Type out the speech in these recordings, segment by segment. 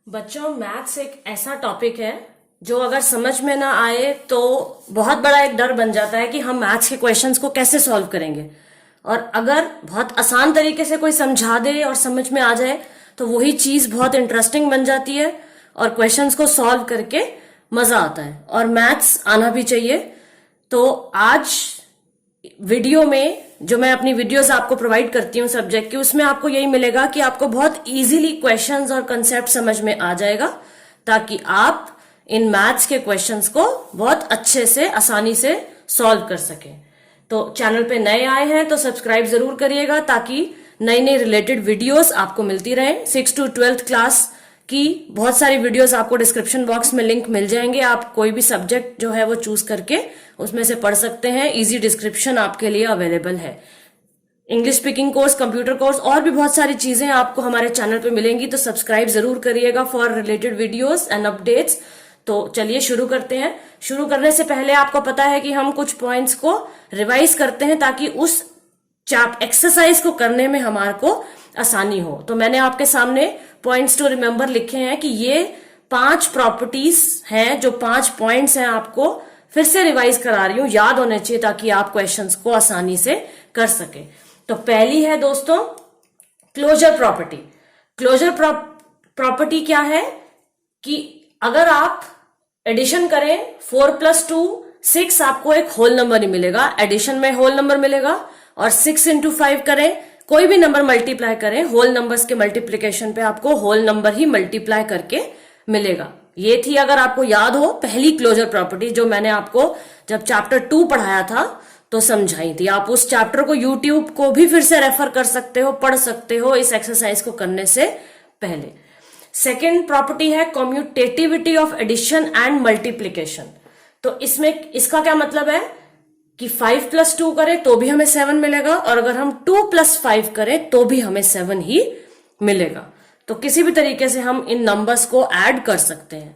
बच्चों, मैथ्स एक ऐसा टॉपिक है जो अगर समझ में ना आए तो बहुत बड़ा एक डर बन जाता है कि हम मैथ्स के क्वेश्चंस को कैसे सॉल्व करेंगे। और अगर बहुत आसान तरीके से कोई समझा दे और समझ में आ जाए तो वही चीज बहुत इंटरेस्टिंग बन जाती है और क्वेश्चंस को सॉल्व करके मजा आता है और मैथ्स आना भी चाहिए। तो आज वीडियो में जो मैं अपनी वीडियोस आपको प्रोवाइड करती हूँ सब्जेक्ट की, उसमें आपको यही मिलेगा कि आपको बहुत इजीली क्वेश्चंस और कंसेप्ट समझ में आ जाएगा ताकि आप इन मैथ्स के क्वेश्चंस को बहुत अच्छे से आसानी से सॉल्व कर सकें। तो चैनल पे नए आए हैं तो सब्सक्राइब जरूर करिएगा ताकि नई नई रिलेटेड वीडियोस आपको मिलती रहे। 6 to 12th क्लास की बहुत सारी वीडियोस आपको डिस्क्रिप्शन बॉक्स में लिंक मिल जाएंगे। आप कोई भी सब्जेक्ट जो है वो चूज करके उसमें से पढ़ सकते हैं। इजी डिस्क्रिप्शन आपके लिए अवेलेबल है। English speaking course, computer course और भी बहुत सारी चीजें आपको हमारे चैनल पे मिलेंगी, तो सब्सक्राइब जरूर करिएगा for related videos and updates. तो चलिए शुरू करते हैं। शुरू करने से पहले आपको पता है कि हम कुछ पॉइंट्स को रिवाइज करते हैं ताकि उस एक्सरसाइज को करने में हमारे को आसानी हो। तो मैंने आपके सामने पॉइंट्स टू रिमेंबर लिखे हैं कि ये 5 प्रॉपर्टीज हैं, जो 5 पॉइंट्स हैं, आपको फिर से रिवाइज करा रही हूं, याद होने चाहिए ताकि आप क्वेश्चंस को आसानी से कर सके। तो पहली है दोस्तों क्लोजर प्रॉपर्टी। क्लोजर प्रॉपर्टी क्या है कि अगर आप एडिशन करें 4 + 2 6, आपको एक होल नंबर ही मिलेगा। एडिशन में होल नंबर मिलेगा। और 6 × 5 करें, कोई भी नंबर मल्टीप्लाई करें, होल नंबर्स के मल्टीप्लीकेशन पे आपको होल नंबर ही मल्टीप्लाई करके मिलेगा। ये थी, अगर आपको याद हो, पहली क्लोजर प्रॉपर्टी जो मैंने आपको जब चैप्टर 2 पढ़ाया था तो समझाई थी। आप उस चैप्टर को यूट्यूब को भी फिर से रेफर कर सकते हो, पढ़ सकते हो इस एक्सरसाइज को करने से पहले। सेकेंड प्रॉपर्टी है commutativity of addition and multiplication. तो इसमें इसका क्या मतलब है कि 5 + 2 करें तो भी हमें 7 मिलेगा और अगर हम 2 + 5 करें तो भी हमें 7 ही मिलेगा। तो किसी भी तरीके से हम इन नंबर्स को ऐड कर सकते हैं।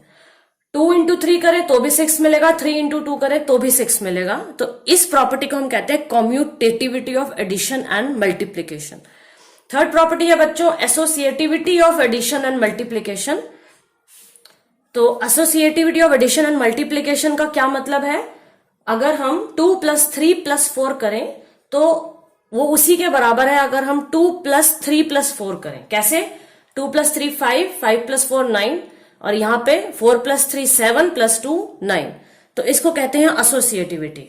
2 × 3 करें तो भी 6 मिलेगा, 3 × 2 करें तो भी 6 मिलेगा। तो इस प्रॉपर्टी को हम कहते हैं commutativity of addition and multiplication. Third property है बच्चों associativity of addition and multiplication. तो associativity of addition and multiplication का क्या मतलब है, अगर हम 2 + 3 + 4 करें तो वो उसी के बराबर है अगर हम 2 + 3 + 4 करें। कैसे? 2 + 3 5, 5 + 4 9 और यहां पे 4 + 3 7 + 2 9। तो इसको कहते हैं एसोसिएटिविटी।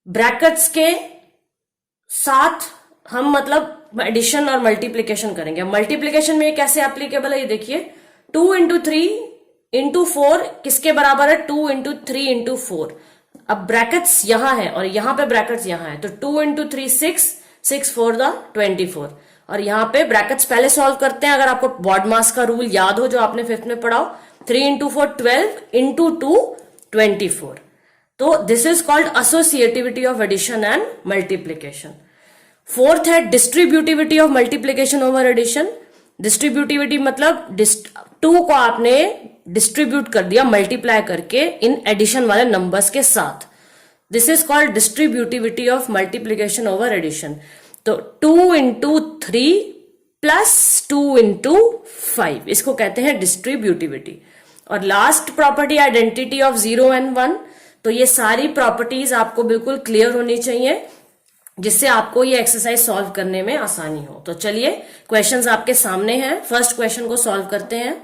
ब्रैकेट्स के साथ हम मतलब एडिशन और मल्टीप्लीकेशन करेंगे। मल्टीप्लीकेशन में ये कैसे एप्लीकेबल है ये देखिए। 2 × 3 × 4 किसके बराबर है? 2 × 3 × 4। अब ब्रैकेट्स यहां है और यहां पे ब्रैकेट्स यहां है, तो 2 × 3 6, 6 4 24। और यहां पे ब्रैकेट्स पहले सॉल्व करते हैं, अगर आपको बॉडमास का रूल याद हो जो आपने 5th में पढ़ा हो। 3 × 4 12, × 2 24। तो this is called associativity of addition and multiplication. Fourth है distributivity of multiplication over addition. Distributivity मतलब 2 को आपने डिस्ट्रीब्यूट कर दिया मल्टीप्लाई करके इन एडिशन वाले नंबर्स के साथ। This is called distributivity of multiplication over addition. तो 2 × 3 + 2 × 5, इसको कहते हैं डिस्ट्रीब्यूटिविटी। और last property identity of 0 and 1। तो ये सारी प्रॉपर्टीज आपको बिल्कुल क्लियर होनी चाहिए जिससे आपको ये एक्सरसाइज सॉल्व करने में आसानी हो। तो चलिए क्वेश्चंस आपके सामने हैं। फर्स्ट क्वेश्चन को सॉल्व करते हैं।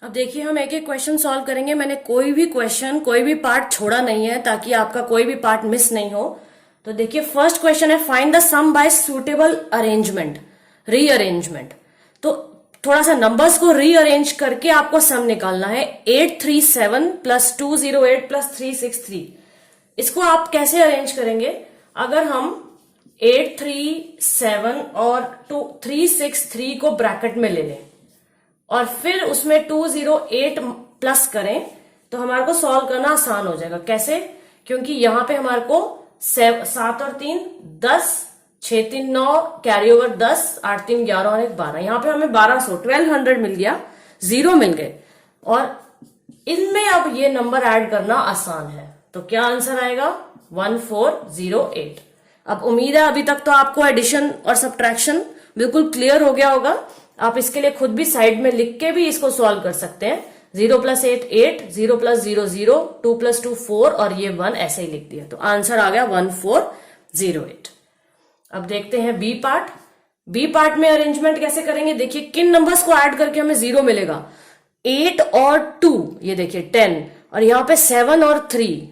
अब देखिए हम एक एक क्वेश्चन सॉल्व करेंगे। मैंने कोई भी क्वेश्चन, कोई भी पार्ट छोड़ा नहीं है ताकि आपका कोई भी पार्ट मिस नहीं हो। तो देखिए फर्स्ट क्वेश्चन है find the sum by suitable arrangement, rearrangement. तो थोड़ा सा नंबर्स को रीअरेंज करके आपको सम निकालना है। 837 + 208 + 363। इसको आप कैसे अरेंज करेंगे? अगर हम 837 और 363 को ब्रैकेट में ले लें और फिर उसमें 208 प्लस करें तो हमारे को सॉल्व करना आसान हो जाएगा। कैसे? क्योंकि यहां पे हमारे को 7 और 3 10, 6 3 9, कैरी ओवर 10, 8 3 11 और 1 12। यहां पे हमें 1200 मिल गया, 0 मिल गए और इनमें अब ये नंबर ऐड करना आसान है। तो क्या आंसर आएगा? 1408। अब उम्मीद है अभी तक तो आपको एडिशन और सब्ट्रैक्शन बिल्कुल क्लियर हो गया होगा। आप इसके लिए खुद भी साइड में लिख के भी इसको सॉल्व कर सकते हैं। 0 + 8 8, 0 + 0 0, 2 + 2 4 और ये 1 ऐसे ही लिख दिया, तो आंसर आ गया 1408। अब देखते हैं बी पार्ट। बी पार्ट में अरेंजमेंट कैसे करेंगे, देखिए किन नंबर्स को ऐड करके हमें 0 मिलेगा। 8 और 2, ये देखिए 10, और यहां पे 7 और 3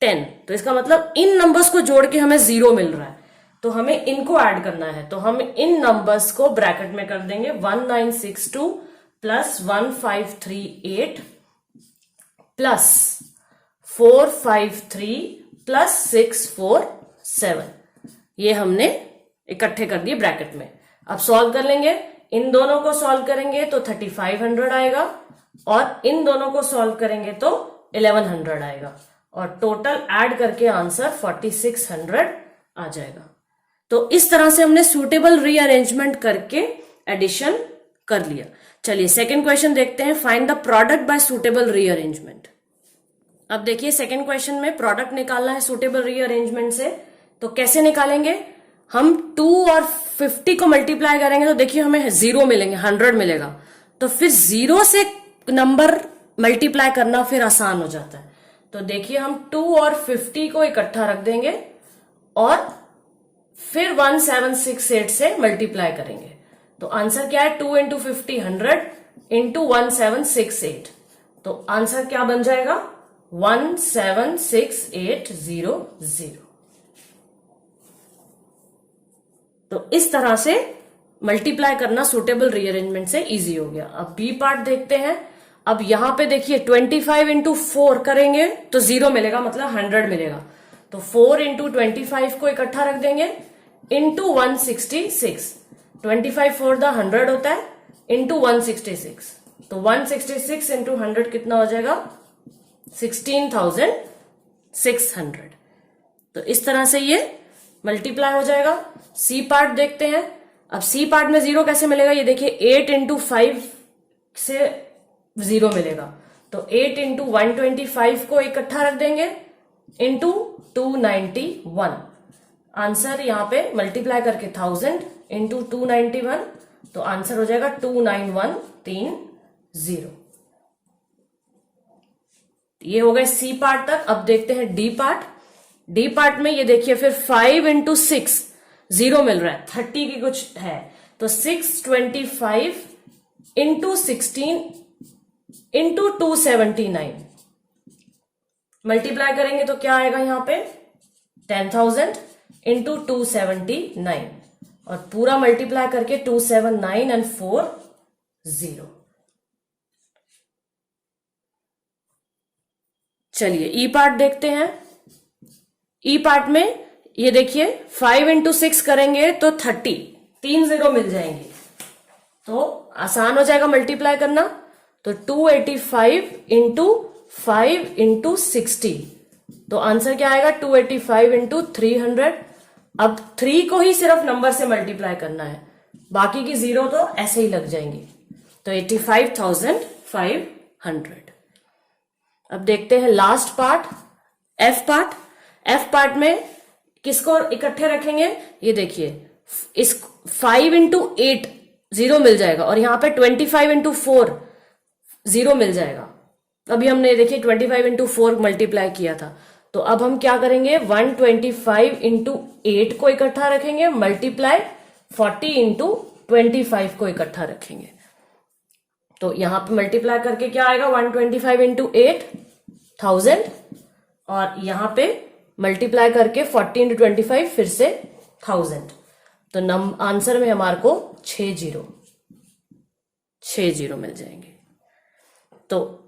10, तो इसका मतलब इन नंबर्स को जोड़ के हमें 0 मिल रहा है, तो हमें इनको ऐड करना है। तो हम इन नंबर्स को ब्रैकेट में कर देंगे, 1962 प्लस 1538 प्लस 453 प्लस 647, ये हमने इकट्ठे कर दिए ब्रैकेट में। अब सॉल्व कर लेंगे, इन दोनों को सॉल्व करेंगे तो 3500 आएगा, और इन दोनों को सॉल्व करेंगे तो 1100 आएगा, और टोटल ऐड करके आंसर 4600 आ जाएगा। तो इस तरह से हमने सूटेबल रीअरेंजमेंट करके एडिशन कर लिया। चलिए सेकंड क्वेश्चन देखते हैं, find the product by suitable rearrangement. अब देखिए सेकंड क्वेश्चन में प्रोडक्ट निकालना है सूटेबल रीअरेंजमेंट से, तो कैसे निकालेंगे, हम 2 और 50 को मल्टीप्लाई करेंगे तो देखिए हमें 0 मिलेंगे, 100 मिलेगा, तो फिर 0 से नंबर मल्टीप्लाई करना फिर आसान हो जाता है। तो देखिए हम 2 और 50 को इकट्ठा रख देंगे और फिर 1768 से मल्टीप्लाई करेंगे, तो आंसर क्या है, 2 × 50 100 इंटू 1768, तो आंसर क्या बन जाएगा 176,800। तो इस तरह से मल्टीप्लाई करना सूटेबल रीअरेंजमेंट से इजी हो गया। अब बी पार्ट देखते हैं। अब यहां पे देखिए 25 × 4 करेंगे तो 0 मिलेगा, मतलब 100 मिलेगा, तो 4 × 25 को इकट्ठा रख देंगे इंटू 166, 25 4 द 100 होता है, इंटू 166, तो 166 × 100 कितना हो जाएगा 16,600। तो इस तरह से ये मल्टीप्लाई हो जाएगा। सी पार्ट देखते हैं। अब सी पार्ट में 0 कैसे मिलेगा, ये देखिए 8 × 5 से 0 मिलेगा, तो 8 × 125 को इकट्ठा रख देंगे इंटू 291, आंसर यहां पे मल्टीप्लाई करके 1000 इंटू 291, तो आंसर हो जाएगा 29130। ये हो गए सी पार्ट तक। अब देखते हैं डी पार्ट। डी पार्ट में ये देखिए फिर 5 × 6 0 मिल रहा है, 30 की कुछ है, तो 625 इंटू 16 इंटू 279 मल्टीप्लाई करेंगे तो क्या आएगा यहां पे 10,000 इंटू 279, और पूरा मल्टीप्लाई करके 279 and 4 0। चलिए ई पार्ट देखते हैं। ई पार्ट में ये देखिए 5 × 6 करेंगे तो 30, 3 0 मिल जाएंगे, तो आसान हो जाएगा मल्टीप्लाई करना, तो 285 इंटू 5 इंटू 60, तो आंसर क्या आएगा 285 इंटू 300। अब 3 को ही सिर्फ नंबर से मल्टीप्लाई करना है, बाकी की 0 तो ऐसे ही लग जाएंगी, तो 85,500। अब देखते हैं last part, F part. F part में किसको इकट्ठे रखेंगे, ये देखिए इस 5 × 8 0 मिल जाएगा, और यहां पे 25 × 4 0 मिल जाएगा। अभी हमने देखिए 25 × 4 मल्टीप्लाई किया था, तो अब हम क्या करेंगे 125 × 8 को इकट्ठा रखेंगे, मल्टीप्लाई 40 × 25 को इकट्ठा रखेंगे, तो यहां पे मल्टीप्लाई करके क्या आएगा 125 × 8 1000, और यहां पे मल्टीप्लाई करके 40 × 25 फिर से 1000, तो आंसर में हमारे को 6 0 मिल जाएंगे। तो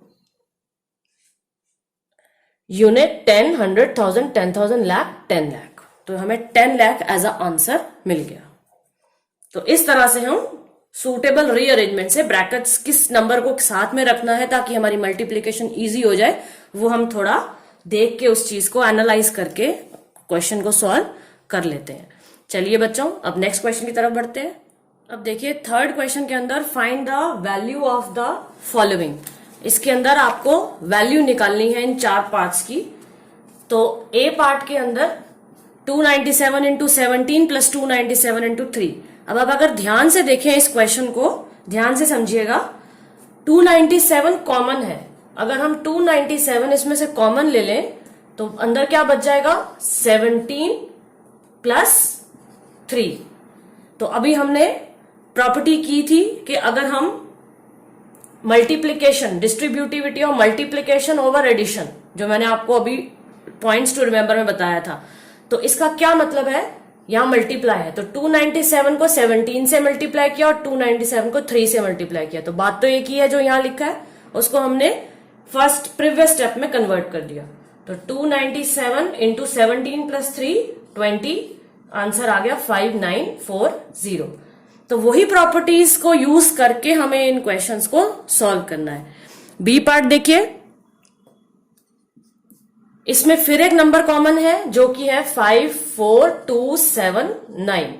यूनिट 10, 100, 1000, 10,000, लाख, 10 लाख, तो हमें 10 लाख एज अ आंसर मिल गया। तो इस तरह से हम सूटेबल रीअरेंजमेंट से ब्रैकेट्स किस नंबर को साथ में रखना है ताकि हमारी मल्टीप्लिकेशन इजी हो जाए, वो हम थोड़ा देख के उस चीज को एनालाइज करके क्वेश्चन को सॉल्व कर लेते हैं। चलिए बच्चों अब नेक्स्ट क्वेश्चन की तरफ बढ़ते हैं। अब देखिए थर्ड क्वेश्चन के अंदर find the value of the following. इसके अंदर आपको वैल्यू निकालनी है इन 4 पार्ट्स की। तो ए पार्ट के अंदर 297 × 17 प्लस 297 × 3। अब आप अगर ध्यान से देखें इस क्वेश्चन को ध्यान से समझिएगा, 297 कॉमन है। अगर हम 297 इसमें से कॉमन ले लें तो अंदर क्या बच जाएगा, 17 प्लस 3। तो अभी हमने प्रॉपर्टी की थी कि अगर हम मल्टीप्लीकेशन, डिस्ट्रीब्यूटिविटी और मल्टीप्लीकेशन ओवर एडिशन, जो मैंने आपको अभी पॉइंट्स टू रिमेंबर में बताया था, तो इसका क्या मतलब है, यहां मल्टीप्लाई है तो 297 को 17 से मल्टीप्लाई किया और 297 को 3 से मल्टीप्लाई किया। तो बात तो एक ही है, जो यहां लिखा है उसको हमने फर्स्ट प्रीवियस स्टेप में कन्वर्ट कर दिया। तो 297 इंटू 17 प्लस 3 20, आंसर आ गया 5940। तो वही प्रॉपर्टीज को यूज करके हमें इन क्वेश्चंस को सॉल्व करना है। बी पार्ट देखिए, इसमें फिर एक नंबर कॉमन है जो कि है 54279।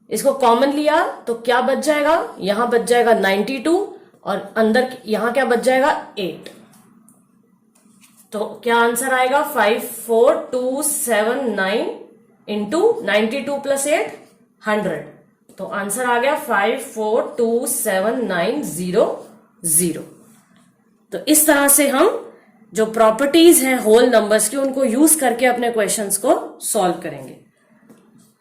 इसको कॉमन लिया तो क्या बच जाएगा, यहां बच जाएगा 92 और अंदर यहां क्या बच जाएगा 8। तो क्या आंसर आएगा 54279 इंटू 92 प्लस 8 100। तो आंसर आ गया 542790। तो इस तरह से हम जो प्रॉपर्टीज हैं होल नंबर्स की उनको यूज करके अपने क्वेश्चंस को सॉल्व करेंगे।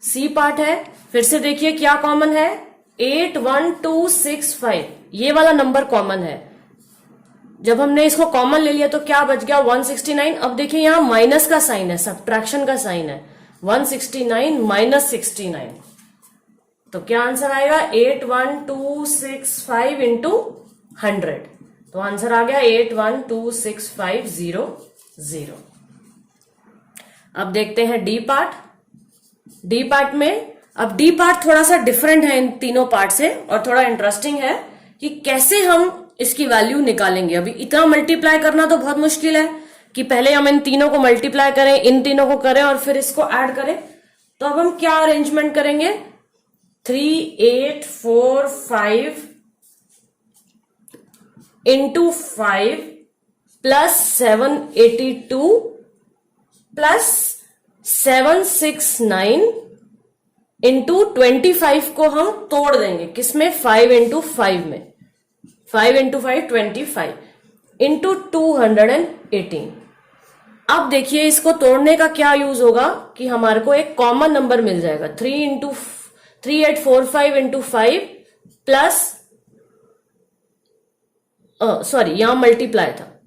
सी पार्ट है, फिर से देखिए क्या कॉमन है, 81265 ये वाला नंबर कॉमन है। जब हमने इसको कॉमन ले लिया तो क्या बच गया 169। अब देखिए यहां माइनस का साइन है, सब्ट्रैक्शन का साइन है, 169 माइनस 69। तो क्या आंसर आएगा 81265 इंटू 100। तो आंसर आ गया 812650। अब देखते हैं डी पार्ट। डी पार्ट में, अब डी पार्ट थोड़ा सा डिफरेंट है इन तीनों पार्ट से और थोड़ा इंटरेस्टिंग है कि कैसे हम इसकी वैल्यू निकालेंगे। अभी इतना मल्टीप्लाई करना तो बहुत मुश्किल है कि पहले हम इन तीनों को मल्टीप्लाई करें, इन तीनों को करें और फिर इसको ऐड करें। तो अब हम क्या अरेंजमेंट करेंगे, 3845 इंटू 5 प्लस 782 प्लस 769 इंटू 25 को हम तोड़ देंगे किसमें, 5 इंटू 5 में, 5 इंटू 5 25 इंटू 218। अब देखिए इसको तोड़ने का क्या यूज होगा कि हमारे को एक कॉमन नंबर मिल जाएगा, 3845 इंटू 5 प्लस सॉरी यहां मल्टीप्लाई था,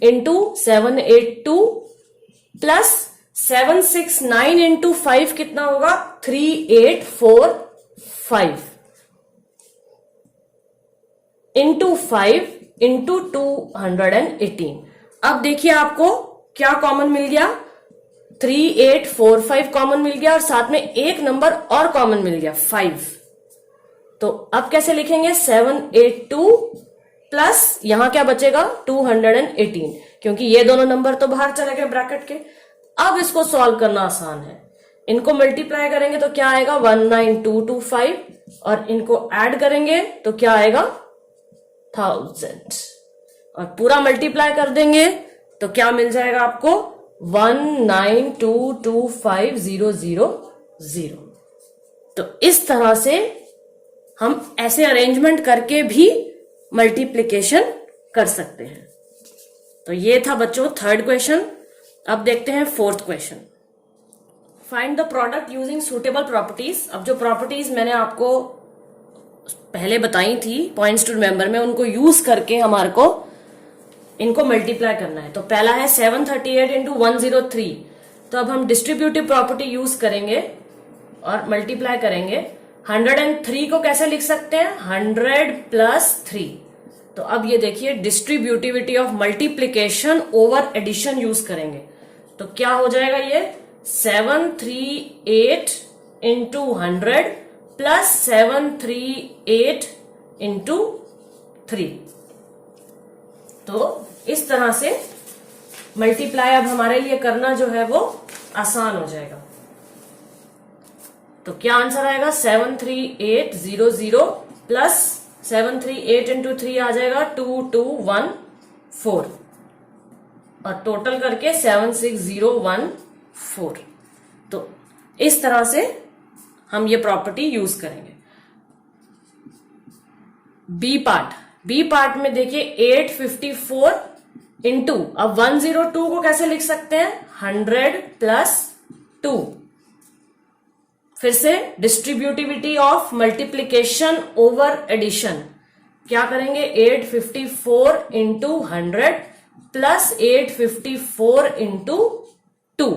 इंटू 782 प्लस 769 इंटू 5 कितना होगा 3845 इंटू 5 इंटू 218। अब देखिए आपको क्या कॉमन मिल गया, 3845 कॉमन मिल गया और साथ में एक नंबर और कॉमन मिल गया 5। तो अब कैसे लिखेंगे, 782 प्लस यहां क्या बचेगा 218, क्योंकि ये दोनों नंबर तो बाहर चले गए ब्रैकेट के। अब इसको सॉल्व करना आसान है, इनको मल्टीप्लाई करेंगे तो क्या आएगा 19225 और इनको ऐड करेंगे तो क्या आएगा 1000 और पूरा मल्टीप्लाई कर देंगे तो क्या मिल जाएगा आपको 1922500। तो इस तरह से हम ऐसे अरेंजमेंट करके भी मल्टीप्लिकेशन कर सकते हैं। तो ये था बच्चों थर्ड क्वेश्चन। अब देखते हैं fourth question, find the product using suitable properties. अब जो प्रॉपर्टीज मैंने आपको पहले बताई थी पॉइंट्स टू रिमेंबर में, उनको यूज करके हमारे को इनको मल्टीप्लाई करना है। तो पहला है 738 इंटू 103। तो अब हम डिस्ट्रीब्यूटिव प्रॉपर्टी यूज करेंगे और मल्टीप्लाई करेंगे। 103 को कैसे लिख सकते हैं, 100 प्लस 3। तो अब ये देखिए distributivity of multiplication over addition use करेंगे। तो क्या हो जाएगा ये 738 इंटू 100 प्लस 738 इंटू 3। तो इस तरह से मल्टीप्लाई अब हमारे लिए करना जो है वो आसान हो जाएगा। तो क्या आंसर आएगा 73800 प्लस 738 इंटू 3 आ जाएगा 2214 और टोटल करके 76014। तो इस तरह से हम ये प्रॉपर्टी यूज करेंगे। बी पार्ट में देखिए 854 इंटू, अब 102 को कैसे लिख सकते हैं, 100 प्लस 2। फिर से distributivity of multiplication over addition, क्या करेंगे, 854 इंटू 100 प्लस 854 इंटू 2,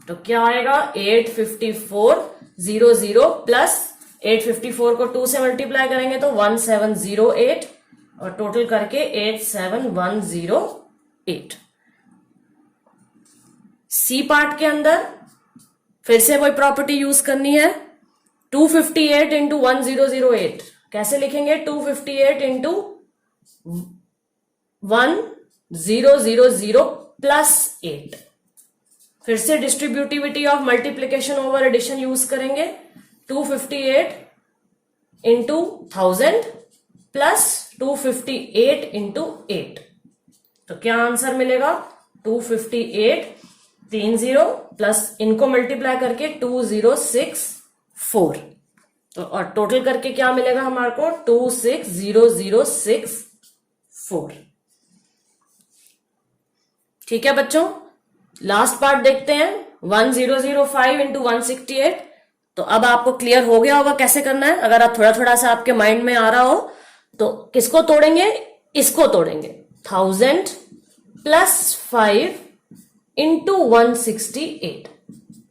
तो क्या आएगा 85400 प्लस 854 को 2 से मल्टीप्लाई करेंगे तो 1708 और टोटल करके 87108। सी पार्ट के अंदर फिर से वही प्रॉपर्टी यूज करनी है, 258 इंटू 1008 कैसे लिखेंगे, 258 इंटू 1000 प्लस 8। फिर से distributivity of multiplication over addition use करेंगे, 258 इंटू 1000 प्लस 258 इंटू 8, तो क्या आंसर मिलेगा, 258 30 प्लस इनको मल्टीप्लाई करके 2064, तो और टोटल करके क्या मिलेगा हमारे को, 26064। ठीक है बच्चों, लास्ट पार्ट देखते हैं, 1005 इंटू 168। तो अब आपको क्लियर हो गया होगा कैसे करना है। अगर आप थोड़ा थोड़ा सा आपके माइंड में आ रहा हो तो किसको तोड़ेंगे, इसको तोड़ेंगे, 1000 प्लस 5 इंटू 168,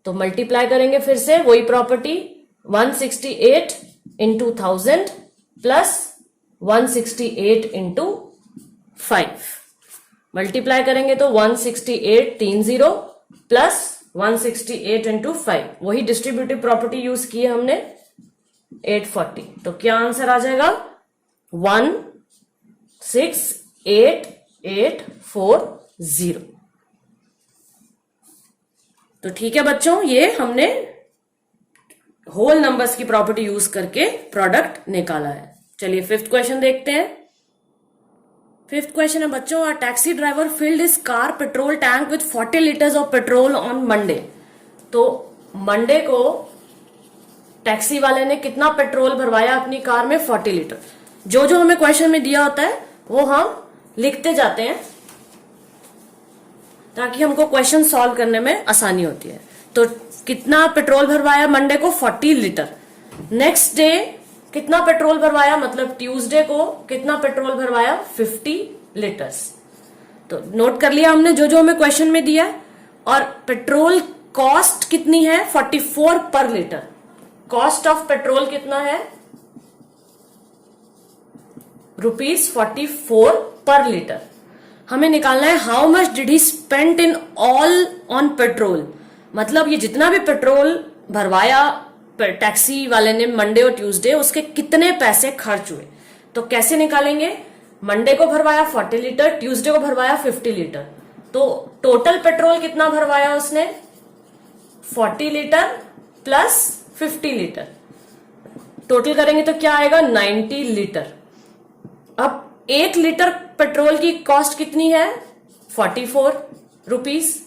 तो मल्टीप्लाई करेंगे फिर से वही property, 168 into 1000 plus 168 into 5, multiply करेंगे तो 168 30 प्लस 168 इंटू 5, वही डिस्ट्रीब्यूटिव प्रॉपर्टी यूज की है हमने, 840, तो क्या आंसर आ जाएगा, 168,840। तो ठीक है बच्चों, ये हमने होल नंबर्स की प्रॉपर्टी यूज करके प्रोडक्ट निकाला है। चलिए फिफ्थ क्वेश्चन देखते हैं। फिफ्थ क्वेश्चन है बच्चों, a taxi driver field his car petrol tank with 40 litres of petrol on Monday. तो मंडे को टैक्सी वाले ने कितना पेट्रोल भरवाया अपनी कार में, 40 लीटर। जो जो हमें क्वेश्चन में दिया होता है वो हम लिखते जाते हैं ताकि हमको क्वेश्चन सॉल्व करने में आसानी होती है। तो कितना पेट्रोल भरवाया मंडे को, 40 लीटर। नेक्स्ट डे कितना पेट्रोल भरवाया, मतलब ट्यूसडे को कितना पेट्रोल भरवाया, 50 लीटर्स। तो नोट कर लिया हमने जो जो हमें क्वेश्चन में दिया है। और पेट्रोल कॉस्ट कितनी है, 44 पर लीटर। कॉस्ट ऑफ पेट्रोल कितना है, ₹44 पर लीटर। हमें निकालना है how much did he spend in all on petrol, मतलब ये जितना भी पेट्रोल भरवाया टैक्सी वाले ने मंडे और ट्यूसडे, उसके कितने पैसे खर्च हुए। तो कैसे निकालेंगे, मंडे को भरवाया 40 लीटर, ट्यूसडे को भरवाया 50 लीटर, तो टोटल पेट्रोल कितना भरवाया उसने, 40 लीटर प्लस 50 लीटर, टोटल करेंगे तो क्या आएगा, 90 लीटर। अब 1 लीटर पेट्रोल की कॉस्ट कितनी है, 44 रुपीज।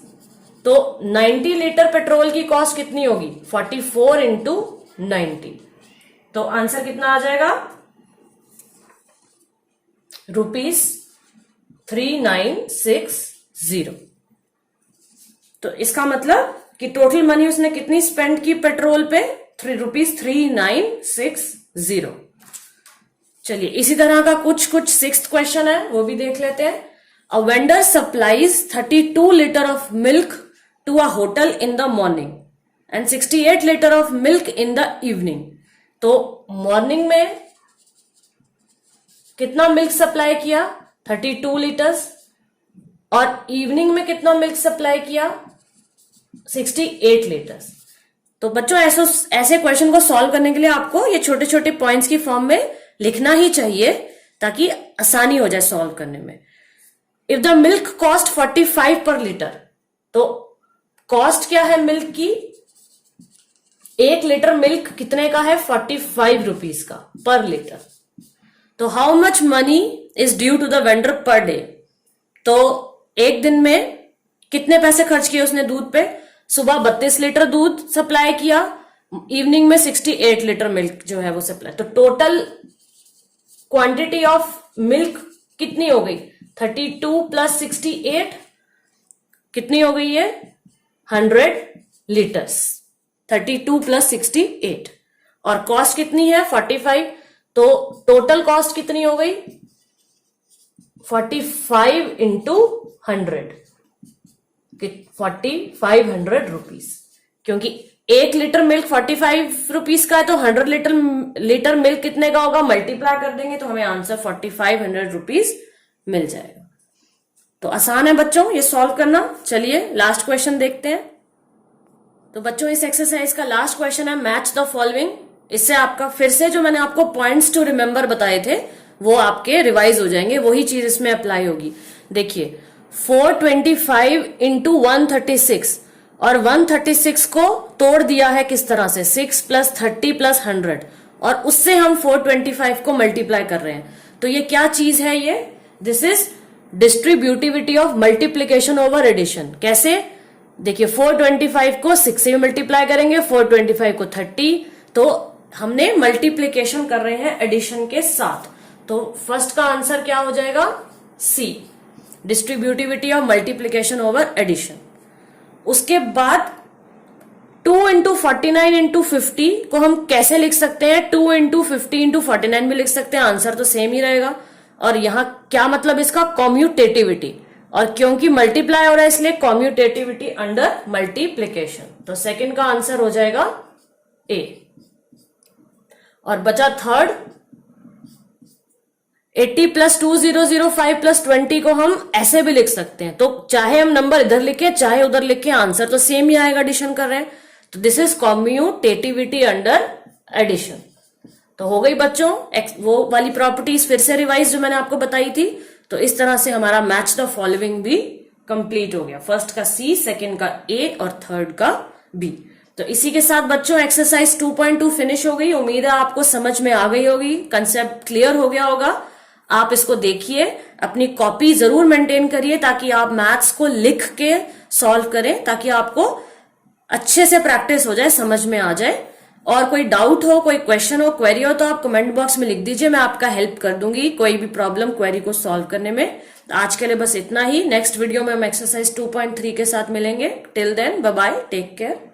तो 90 लीटर पेट्रोल की कॉस्ट कितनी होगी, 44 इंटू 90, तो आंसर कितना आ जाएगा, ₹3960। तो इसका मतलब कि टोटल मनी उसने कितनी स्पेंड की पेट्रोल पे, ₹3960। चलिए इसी तरह का कुछ सिक्स्थ क्वेश्चन है, वो भी देख लेते हैं। A vendor supplies 32 litre of milk to a hotel in the morning and 68 liter of milk in the evening। तो मॉर्निंग में कितना मिल्क सप्लाई किया, 32 लीटर्स, और इवनिंग में कितना मिल्क सप्लाई किया, 68 लीटर्स। तो बच्चों ऐसे क्वेश्चन को सॉल्व करने के लिए आपको ये छोटे छोटे पॉइंट्स की फॉर्म में लिखना ही चाहिए ताकि आसानी हो जाए सॉल्व करने में। इफ द मिल्क कॉस्ट 45 पर लीटर, तो कॉस्ट क्या है मिल्क की, 1 लीटर मिल्क कितने का है, 45 रुपीज का पर लीटर। तो how much money is due to the vendor per day, तो एक दिन में कितने पैसे खर्च किए उसने दूध पे, सुबह 32 लीटर दूध सप्लाई किया, इवनिंग में 68 लीटर मिल्क जो है वो सप्लाई, तो टोटल क्वांटिटी ऑफ मिल्क कितनी हो गई, 32 प्लस 68 कितनी हो गई है, 100 लीटर्स, 32 प्लस 68, और कॉस्ट कितनी है 45, तो टोटल कॉस्ट कितनी हो गई 45 इंटू 100, 4500 रुपीज, क्योंकि 1 लीटर मिल्क 45 रुपीज का है, तो 100 लीटर मिल्क कितने का होगा, मल्टीप्लाई कर देंगे तो हमें आंसर 4500 रुपीज मिल जाएगा। तो आसान है बच्चों ये सॉल्व करना। चलिए लास्ट क्वेश्चन देखते हैं। तो बच्चों इस एक्सरसाइज का लास्ट क्वेश्चन है मैच द फॉलोइंग। इससे आपका फिर से जो मैंने आपको पॉइंट्स टू रिमेंबर बताए थे वो आपके रिवाइज हो जाएंगे, वही चीज इसमें अप्लाई होगी। देखिए 425 इंटू 136, और 136 को तोड़ दिया है किस तरह से, 6 प्लस 30 प्लस 100, और उससे हम 425 को मल्टीप्लाई कर रहे हैं। तो ये क्या चीज है, ये this is distributivity of multiplication over addition. कैसे, देखिए 425 को 6 से मल्टीप्लाई करेंगे, 425 को 30, तो हमने मल्टीप्लीकेशन कर रहे हैं एडिशन के साथ। तो फर्स्ट का आंसर क्या हो जाएगा, see, distributivity of multiplication over addition. उसके बाद 2 इंटू 49 इंटू 50 को हम कैसे लिख सकते हैं, 2 इंटू 50 इंटू 49 भी लिख सकते हैं, आंसर तो सेम ही रहेगा। और यहां क्या मतलब इसका, कॉम्यूटेटिविटी, और क्योंकि मल्टीप्लाई हो रहा है इसलिए कॉम्यूटेटिविटी अंडर मल्टीप्लीकेशन। तो सेकंड का आंसर हो जाएगा ए। और बचा थर्ड, 80 प्लस 2005 प्लस 20 को हम ऐसे भी लिख सकते हैं। तो चाहे हम नंबर इधर लिखे चाहे उधर लिखे, आंसर तो सेम ही आएगा, एडिशन कर रहे हैं। तो this is commutativity under addition. तो हो गई बच्चों वो वाली प्रॉपर्टीज फिर से रिवाइज जो मैंने आपको बताई थी। तो इस तरह से हमारा मैच द फॉलोइंग भी कंप्लीट हो गया, फर्स्ट का सी, सेकंड का ए और थर्ड का बी। तो इसी के साथ बच्चों एक्सरसाइज 2.2 फिनिश हो गई। उम्मीद है आपको समझ में आ गई होगी, कंसेप्ट क्लियर हो गया होगा। आप इसको देखिए, अपनी कॉपी जरूर मेंटेन करिए ताकि आप मैथ्स को लिख के सॉल्व करें, ताकि आपको अच्छे से प्रैक्टिस हो जाए, समझ में आ जाए। और कोई डाउट हो, कोई क्वेश्चन हो, क्वेरी हो, तो आप कमेंट बॉक्स में लिख दीजिए, मैं आपका हेल्प कर दूंगी कोई भी प्रॉब्लम क्वेरी को सॉल्व करने में। आज के लिए बस इतना ही। नेक्स्ट वीडियो में हम एक्सरसाइज 2.3 के साथ मिलेंगे। Till then bye bye, take care.